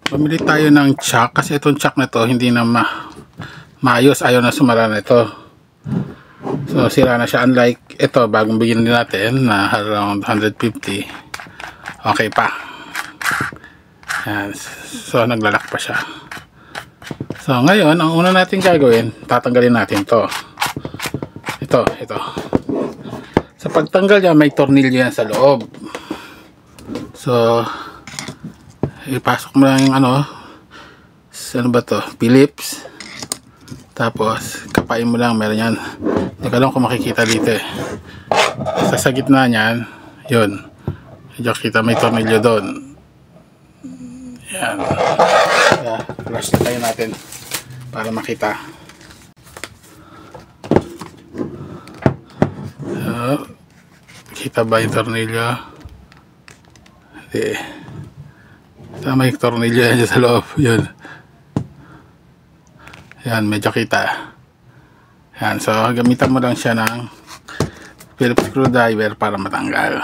Pumili tayo ng chuck kasi itong chuck na to hindi na maayos, ayaw na sumara na ito. So sira na siya, unlike ito bagong bigyan din natin na around 150, okay pa. Yan. So naglalak pa siya. So ngayon ang una natin gagawin, tatanggalin natin to. Ito. Sa pagtanggal niya may tornilyo yan sa loob. So ipasok mo lang yung ano ba to, Phillips, tapos kapain mo lang, meron yan, hindi ko alam kung makikita dito eh. Sa gitna nyan, yun, medyo kita may tornilyo doon. Yan, flash na tayo natin para makita. So, kita ba yung tornilyo? Hindi. May tornilyo yan sa loob. Yun. Yan, medyo kita. Yan, so gamitan mo lang siya ng Phillips screwdriver para matanggal.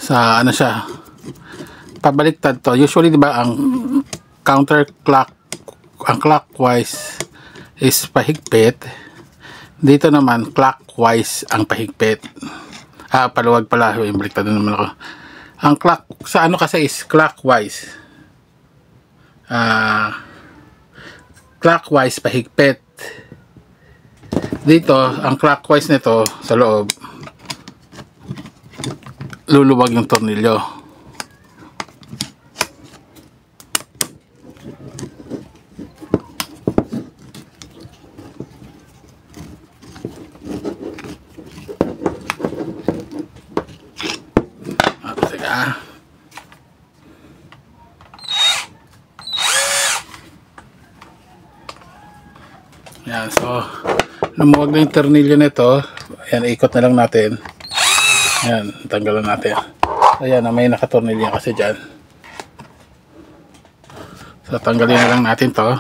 Sa ano siya, pabaliktad to. Usually diba ang ang clockwise is pahigpit. Dito naman clockwise ang pahigpit. Paluwag pala, yung baliktad na naman ako. Ang clock sa ano kasi is clockwise. Clockwise pahigpit. Dito ang clockwise nito sa loob, luluwag yung tornilyo. Yan, so lumuwag na yung tornilyo nito. Ayan, ikot na lang natin. Ayan, tanggalan natin. Ayan, may nakatornilyo kasi dyan. So tanggalin na lang natin to.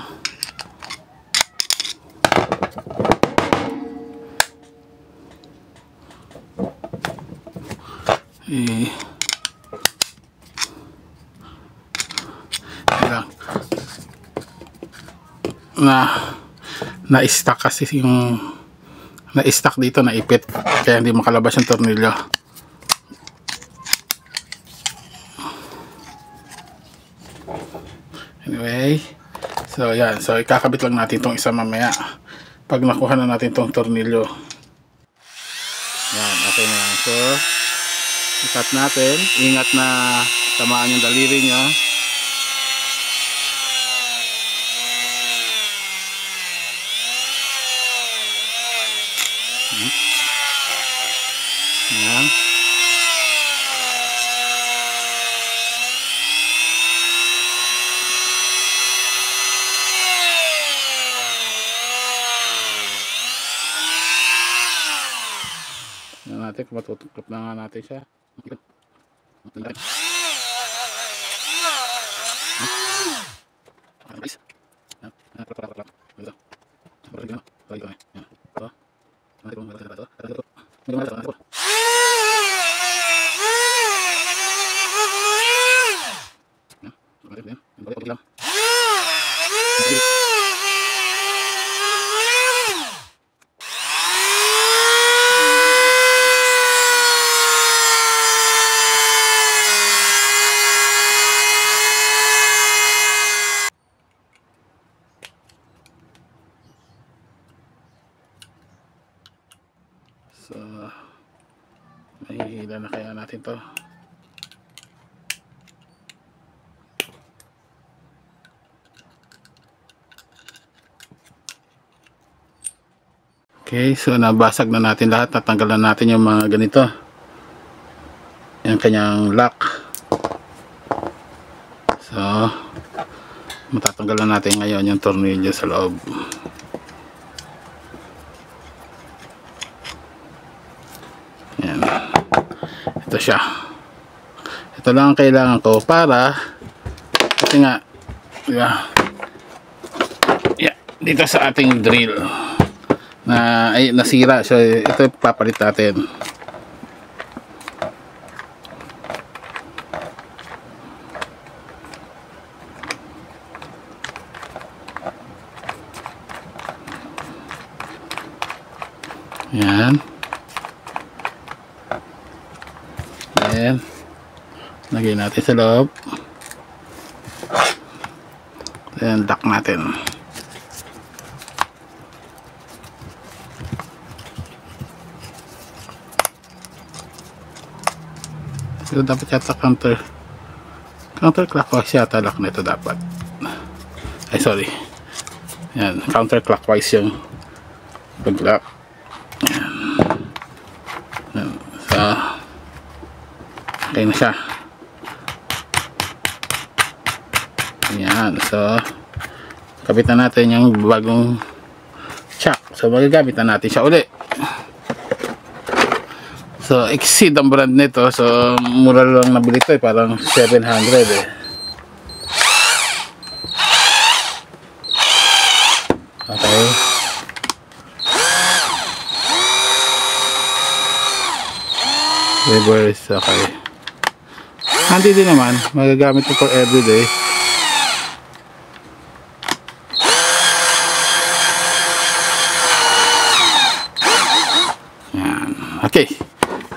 Na-stuck kasi yung na-stuck dito, naipit, kaya hindi makalabas yung tornilyo. Anyway, so yan, so ikakabit lang natin tong isa mamaya pag nakuha na natin tong tornilyo. Yan, okay na yan. So ikat natin, ingat na tamaan yung daliri niya. Yan. Yan natin kung matutuklap na nga natin siya. So mahihila na kaya natin to. Okay, so nabasag na natin lahat. Natanggalan natin yung mga ganito, yung kanyang lock. So matatanggalan natin ngayon yung tornilyo sa loob. Yan. Ito siya. Ito lang ang kailangan ko para, kasi nga yeah, dito sa ating drill na ay nasira, so ito papalit natin. Yan. Then, lagay natin sa loob. Then, lock natin. So, dapat yata counterclockwise yata lock nito dapat. Ay, sorry. Yan, counterclockwise yung pag-lock. Yan. Yan. So, okay na siya. Yan. So, kapitan natin yung bagong chuck. So, magagamit na natin siya uli. So, Exceed ang brand nito. So, mura lang nabili ito eh. Parang 700 eh. Okay. Reverse. Okay. Handy din naman. Magagamit ito for everyday. Yan. Okay.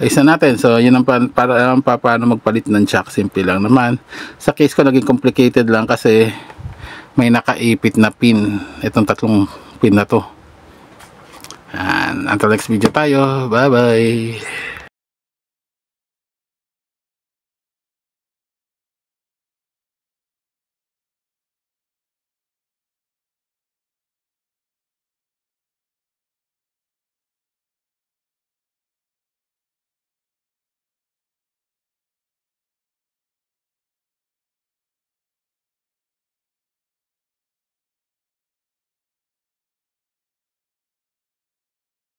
Isa natin. So, yun ang paano magpalit ng chuck. Simple lang naman. Sa case ko, naging complicated lang kasi may nakaipit na pin. Itong tatlong pin na to. And until next video tayo. Bye-bye.